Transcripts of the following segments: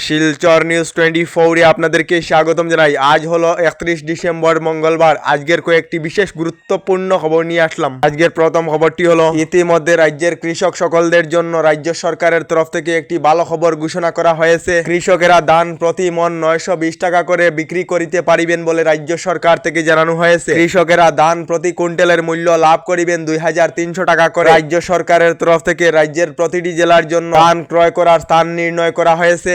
Silchar news 24 আপনাদেরকে স্বাগতম জানাই। আজ হলো 31 ডিসেম্বর মঙ্গলবার। আজকের কয়েকটি বিশেষ গুরুত্বপূর্ণ খবর নিয়ে আসলাম। আজকের প্রথম খবরটি হলো, ইতিমধ্যে রাজ্যের কৃষক সকলদের জন্য রাজ্য সরকারের তরফ থেকে একটি ভালো খবর ঘোষণা করা হয়েছে। কৃষকেরা ধান প্রতি মন 920 টাকা করে বিক্রি করিতে পারিবেন বলে রাজ্য সরকার থেকে জানানো হয়েছে। কৃষকেরা ধান প্রতি কুইন্টালের মূল্য লাভ করিবেন 2300 টাকা করে। রাজ্য সরকারের তরফ থেকে রাজ্যের প্রতিটি জেলার জন্য ধান ক্রয় করার স্থান নির্ণয় করা হয়েছে।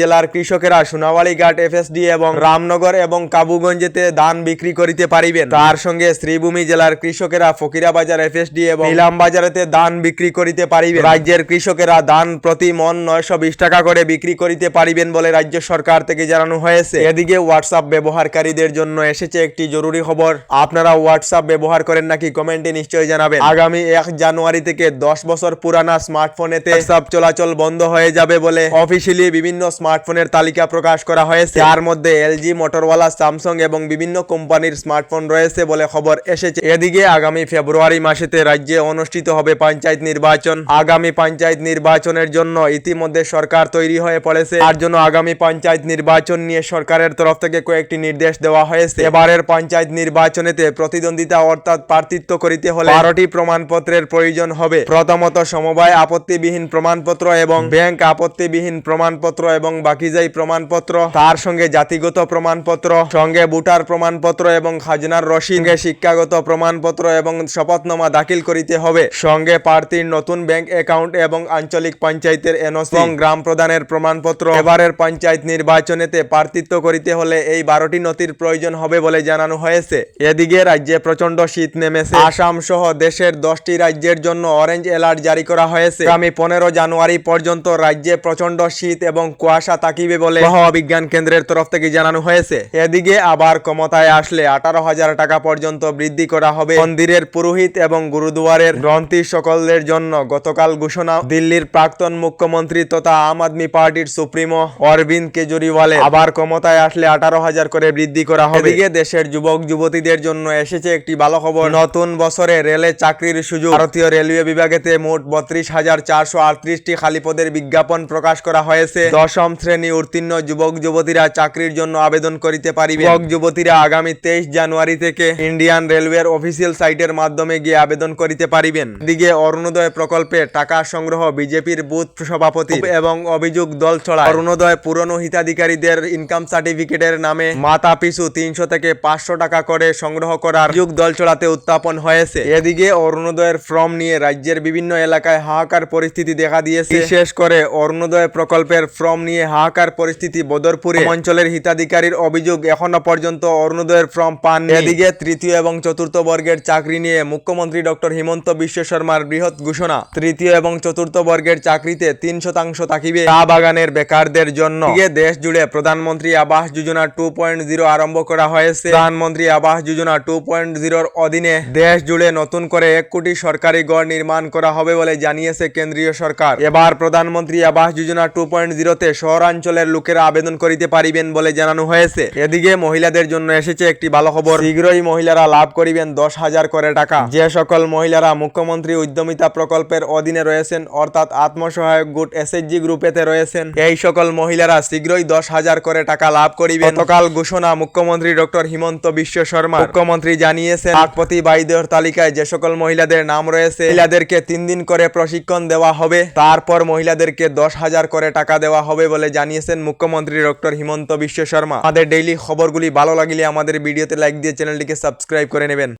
জেলার কৃষকেরা সোনাবাড়ীঘাট এফএসডি এবং রামনগর এবং কাবুগঞ্জেতে ধান বিক্রি করিতে পারিবেন। তার সঙ্গে শ্রীভূমি জেলার কৃষকেরা ফকিরাবাজার এফএসডি এবং ইলামবাজারেতে ধান বিক্রি করিতে পারিবেন। রাজ্যের কৃষকেরা ধান প্রতি মন 920 টাকা করে বিক্রি করিতে পারিবেন বলে রাজ্য সরকার থেকে জানানো হয়েছে। এদিকে হোয়াটসঅ্যাপ ব্যবহারকারীদের জন্য এসেছে একটি জরুরি খবর। আপনারা হোয়াটসঅ্যাপ ব্যবহার করেন নাকি কমেন্টে নিশ্চয়ই জানাবেন। আগামী 1 জানুয়ারি থেকে 10 বছর পুরানা স্মার্টফোনেতে হোয়াটসঅ্যাপ চলাচল বন্ধ হয়ে যাবে বলে অফিসিয়ালি বিভিন্ন স্মার্টফোনের তালিকা প্রকাশ করা হয়েছে। যার মধ্যে এলজি, মোটরওয়ালা, স্যামসাং এবং বিভিন্ন কোম্পানির স্মার্টফোন রয়েছে বলে খবর এসেছে। এদিকে আগামী ফেব্রুয়ারি মাসেতে রাজ্যে অনুষ্ঠিত হবে পঞ্চায়েত নির্বাচন। আগামী পঞ্চায়েত নির্বাচনের জন্য ইতিমধ্যে সরকার তৈরি হয়ে পড়েছে। তার জন্য আগামী পঞ্চায়েত নির্বাচন নিয়ে সরকারের তরফ থেকে কয়েকটি নির্দেশ দেওয়া হয়েছে। এবারের পঞ্চায়েত নির্বাচনেতে প্রতিদ্বন্দ্বিতা অর্থাৎ প্রার্থিত্ব করিতে হলে 12টি প্রমাণপত্রের প্রয়োজন হবে। প্রথমত সমবায় আপত্তিবিহীন প্রমাণপত্র এবং ব্যাংক আপত্তিবিহীন প্রমাণপত্র এবং বাকিজাই প্রমাণপত্র, তার সঙ্গে জাতিগত প্রমাণপত্র, সঙ্গে ভোটার প্রমাণপত্র এবং খাজনার রসিদ, শিক্ষাগত প্রমাণপত্র এবং শপথনামা দাখিল করিতে হবে। সঙ্গে প্রার্থীর নতুন ব্যাংক অ্যাকাউন্ট এবং আঞ্চলিক পঞ্চায়েতের এনওসি এবং গ্রাম প্রধানের প্রমাণপত্র। এবারের পঞ্চায়েত নির্বাচনেতে প্রার্থিত্ব করিতে হলে এই 12টি নথির প্রয়োজন হবে বলে জানানো হয়েছে। এদিকে রাজ্যে প্রচন্ড শীত নেমেছে। আসাম সহ দেশের 10টি রাজ্যের জন্য অরেঞ্জ অ্যালার্ট জারি করা হয়েছে। আগামী 15 জানুয়ারি পর্যন্ত রাজ্যে প্রচন্ড শীত এবং কুয়াশা থাকিবে বলে আবহাওয়া বিজ্ঞান কেন্দ্রের তরফ থেকে জানানো হয়েছে। এদিকে আবার ক্ষমতায় আসলে 18,000 টাকা পর্যন্ত বৃদ্ধি করা হবে মন্দিরের পুরোহিত এবং গুরুদুয়ারের গ্রন্থি সকলদের জন্য। গতকাল ঘোষণা দিল্লির প্রাক্তন মুখ্যমন্ত্রী তথা আম আদমি পার্টির সুপ্রিমো অরবিন্দ কেজরিওয়ালের। আবার ক্ষমতায় আসলে 18,000 করে বৃদ্ধি করা হবে। এদিকে দেশের যুবক যুবতীদের জন্য এসেছে একটি ভালো খবর। নতুন বছরে রেলে চাকরির সুযোগ। ভারতীয় রেলওয়ে বিভাগেতে মোট 32,438টি খালি পদের বিজ্ঞাপন প্রকাশ করা হয়েছে। 10ম শ্রেণী উত্তীর্ণ যুবক যুবতীরা চাকরির জন্য আবেদন করিতে পারিবে। যুবক যুবতীরা আগামী 23 জানুয়ারি থেকে ইন্ডিয়ান রেলওয়ের অফিসিয়াল সাইটের মাধ্যমে গিয়ে আবেদন করিতে পারিবেন। এদিকে অরুণোদয় প্রকল্পে টাকা সংগ্রহ বিজেপির বুথ সভাপতি এবং অভিযোগ দল ছড়ায়। অরুণোদয় পুরনো হিতাধিকারীদের ইনকাম সার্টিফিকেটের নামে মাথা পিছু 300 থেকে 500 টাকা করে সংগ্রহ করার অভিযোগ দল ছড়াতে উত্থাপন হয়েছে। এদিকে অরুণোদয়ের ফর্ম নিয়ে রাজ্যের বিভিন্ন এলাকায় হাহাকার পরিস্থিতি দেখা দিয়েছে। বিশেষ করে অরুণোদয় প্রকল্পের ফর্ম নিয়ে হাহাকার পরিস্থিতি বদরপুরে। অঞ্চলের হিতাধিকারীর অভিযোগ এখনো পর্যন্ত অরুণোদয়ের ফর্ম পাননি। এদিকে তৃতীয় এবং চতুর্থ বর্গের চাকরি নিয়ে মুখ্যমন্ত্রী ডক্টর হিমন্ত বিশ্ব শর্মার বৃহৎ ঘোষণা। তৃতীয় এবং চতুর্থ বর্গের চাকরিতে 3% থাকিবে চা বাগানের বেকারদের জন্য। দেশ জুড়ে প্রধানমন্ত্রী আবাস যোজনা 2.0 আরম্ভ করা হয়েছে। প্রধানমন্ত্রী আবাস যোজনা 2.0 অধীনে দেশ জুড়ে নতুন করে 1 কোটি সরকারি ঘর নির্মাণ করা হবে বলে জানিয়েছে কেন্দ্রীয় সরকার। এবার প্রধানমন্ত্রী আবাস যোজনা 2.0 শহরাঞ্চলের লোকেরা আবেদন করিতে পারিবেন বলে জানানো হয়েছে। এদিকে মহিলাদের জন্য এসেছে একটি ভালো খবর। শীঘ্রই মহিলারা লাভ করিবেন 10,000 করে টাকা। যে সকল মহিলারা মুখ্যমন্ত্রী উদ্যমিতা প্রকল্পের অধীনে রয়েছেন অর্থাৎ আত্মসহায়ক গোট এসএইচজি গ্রুপেতে রয়েছেন, এই সকল মহিলারা শীঘ্রই 10,000 করে টাকা লাভ করিবেন। গতকাল ঘোষণা মুখ্যমন্ত্রী ডক্টর হিমন্ত বিশ্ব শর্মা। মুখ্যমন্ত্রী জানিয়েছেন লাখপতি বাইদের তালিকায় যে সকল মহিলাদের নাম রয়েছে মহিলাদেরকে 3 দিন করে প্রশিক্ষণ দেওয়া হবে। তারপর মহিলাদেরকে 10,000 করে টাকা দেওয়া হবে বলে জানিয়েছেন মুখ্যমন্ত্রী ডক্টর হিমন্ত বিশ্ব শর্মা। আমাদের ডেইলি খবরগুলি ভালো লাগলে আমাদের ভিডিওতে লাইক দিয়ে চ্যানেলটিকে সাবস্ক্রাইব করে নেবেন।